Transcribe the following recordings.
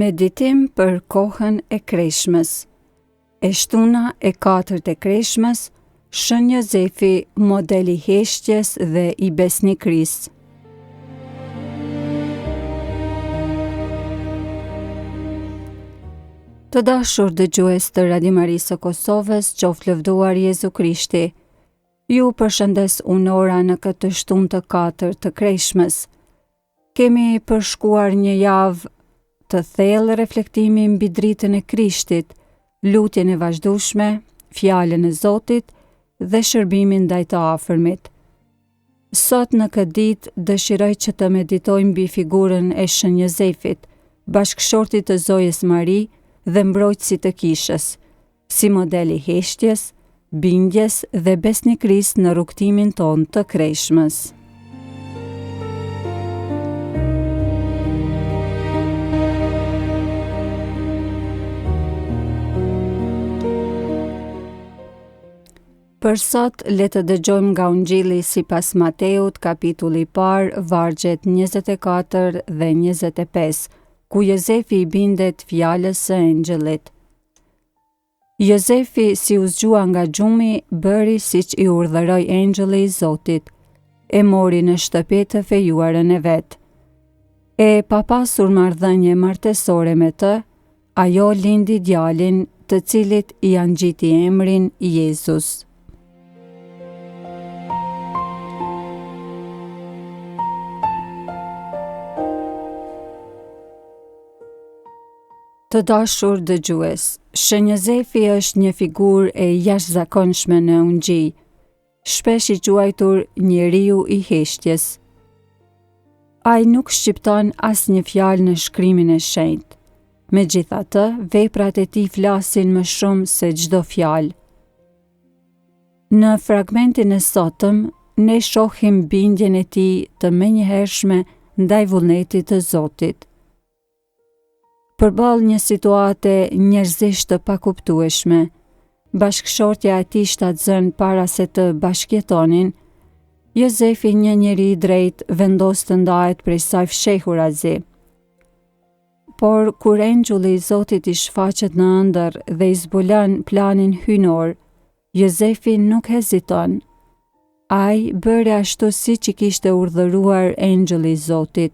Meditim për kohën e Kreshmës. E shtuna e 4 e Kreshmës, Shën Jozefi, modeli heshtjes dhe i besnikrisë. Të dashur dëgjues të Radio Marisë së Kosovës, qoftë lëvduar Jezu Krishti. Ju përshëndes unora në këtë shtunë të 4 të Kreshmës. Kemi përshkuar një javë të thellë reflektimi mbi dritën e Krishtit, lutjen e vazhdueshme, fjalën e Zotit dhe shërbimin ndaj të afërmit. Sot në këtë ditë dëshiroj që të meditojmë mbi figurën e Shën Jozefit, bashkëshortit të Zojës Mari dhe mbrojtësit të kishës, si modeli heshtjes, bindjes dhe besnikrisë në rrugtimin tonë të Kreshmës. Për sot, le të dëgjojmë nga Ungjilli sipas Mateut, kapitulli 1, vargjet 24 dhe 25, ku Jozefi i bindet fjalës së engjëllit. Jozefi, si u zgjua nga gjumi, bëri siç i urdhëroi engjëlli i Zotit, e mori në shtëpi të fejuarën e vet. E pa pasur marrëdhënie martesore me të, ajo lindi djalin, të cilit i angjiti emrin Jezus. Të dashur dëgjues, Shën Jozefi është një figurë e jashtëzakonshme në Ungjil, shpesh i quajtur njeriu i heshtjes. Ai nuk shqipton asnjë fjalë në shkrimin e shenjtë. Megjithatë, veprat e tij flasin më shumë se çdo fjalë. Në fragmentin e sotëm, ne shohim bindjen e tij të menjëhershme ndaj vullnetit të Zotit. Përballë një situate njerëzisht të pakuptueshme, bashkëshortja e tij shtatzën para se të bashkjetonin, Jozefi, një njeri i drejtë, vendos të ndahet prej saj fshehurazi. Por kur engjulli i Zotit i shfaqet në ëndër dhe i zbulon planin hyjnor, Jozefi nuk heziton. Ai bëri ashtu siç i kishte urdhëruar engjulli i Zotit.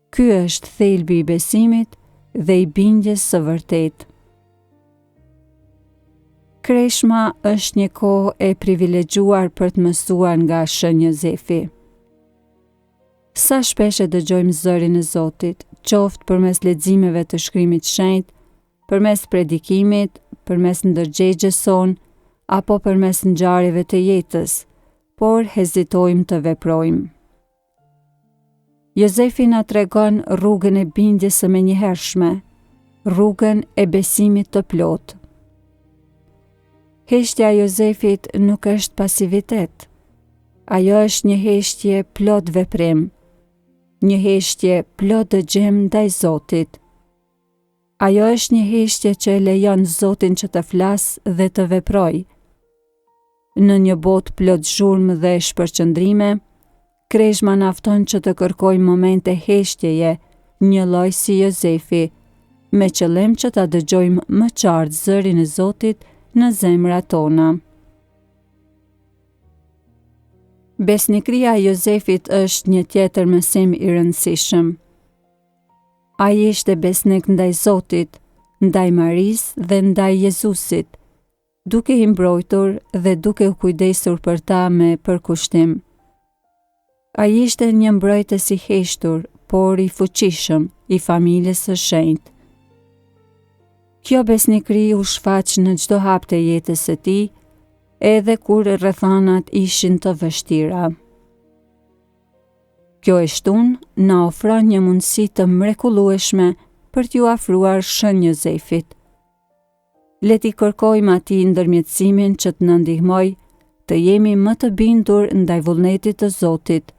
Ky është thelbi i besimit dhe i bindjes së vërtetë. Kreshma është një kohë e privilegjuar për të mësuar nga Shën Jozefi. Sa shpesh e dëgjojmë zërin e Zotit, qoftë përmes leximeve të shkrimit të shenjtë, përmes predikimit, përmes ndërgjegjes sonë, apo përmes ngjarjeve të jetës, por hezitojmë të veprojmë. Jozefi na tregon rrugën e bindjes së menjëhershme, rrugën e besimit të plotë. Heshtja e Jozefit nuk është pasivitet. Ajo është një heshtje plot veprim, një heshtje plot dëgjem ndaj Zotit. Ajo është një heshtje që e lejon Zotin që të flasë dhe të veprojë. Në një botë plot zhurmë dhe shpërqendrime, Kreshma na fton që të kërkojmë momente heshtjeje, një lloj si Jozefi, me qëllim që ta dëgjojmë më qartë zërin e Zotit në zemrat tona. Besnikria e Jozefit është një tjetër mësim i rëndësishëm. Ai ishte besnik ndaj Zotit, ndaj Marisë dhe ndaj Jezusit, duke i mbrojtur dhe duke u kujdesur për ta me përkushtim. Ai ishte një mbrojtës i heshtur, por i fuqishëm, i familjes së shenjtë. Kjo besnikri u shfaq në çdo hap të jetës së tij, edhe kur rrethanat ishin të vështira. Kjo e shtunë na ofron një mundësi të mrekullueshme për t'ju afruar Shën Jozefit. Le t'i kërkojmë atij ndërmjetësimin që të na ndihmojë të jemi më të bindur ndaj vullnetit të Zotit,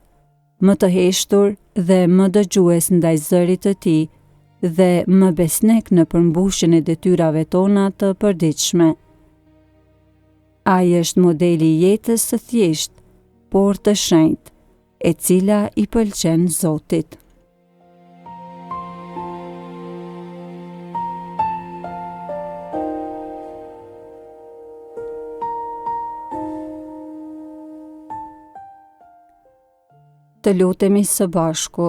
më të heshtur dhe më dëgjues ndaj zërit të tij dhe më besnik në përmbushjen e detyrave tona të përditshme. Ai është modeli i jetës së thjeshtë, por të shenjtë, e cila i pëlqen Zotit. Të lutemi së bashku.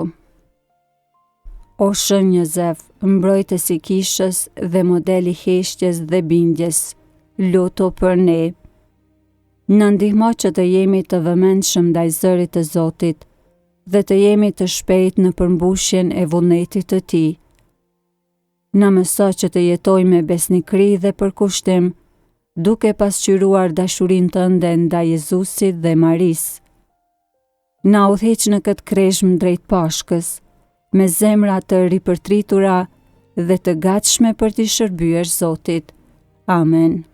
O Shën Jozef, mbrojtës i kishës dhe modeli heshtjes dhe bindjes, lutu për ne. Na ndihmo që të jemi të vëmendshëm ndaj zërit të Zotit dhe të jemi të shpejt në përmbushjen e vullnetit të Tij. Na mëso që të jetojmë me besnikëri dhe përkushtim, duke pasqyruar dashurinë tënde ndaj Jezusit dhe Marisë. Na udhëheq në këtë kreshmë drejt Pashkës, me zemra të ripërtritura dhe të gatshme për t'i shërbyer Zotit. Amen.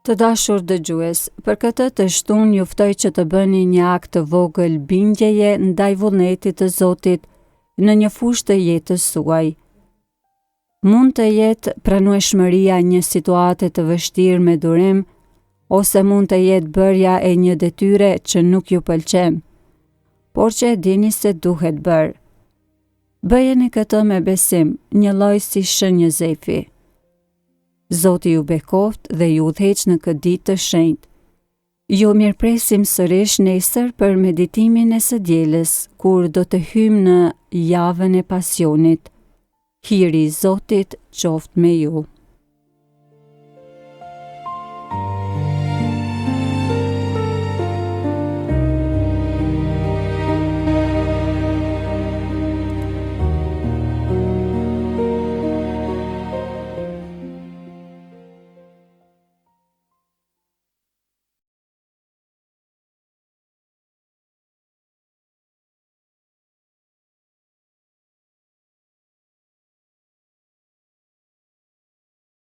Të dashur dëgjues, për këtë të shtunë juftoj që të bëni një akt të vogël bindjeje ndaj vullnetit të Zotit në një fushë të jetës suaj. Mund të jetë pranueshmëria një situate të vështirë me durim, ose mund të jetë bërja e një detyre që nuk ju pëlqen, por që e dini se duhet bërë. Bëjeni këtë me besim, një lloj si Shën Jozefi. Zoti ju bekoft dhe ju udhëheq në këtë ditë të shenjtë. Ju mirëpresim sërish nesër për meditimin e së dielës, kur do të hyjmë në javën e pasionit. Hiri i Zotit qoftë me ju.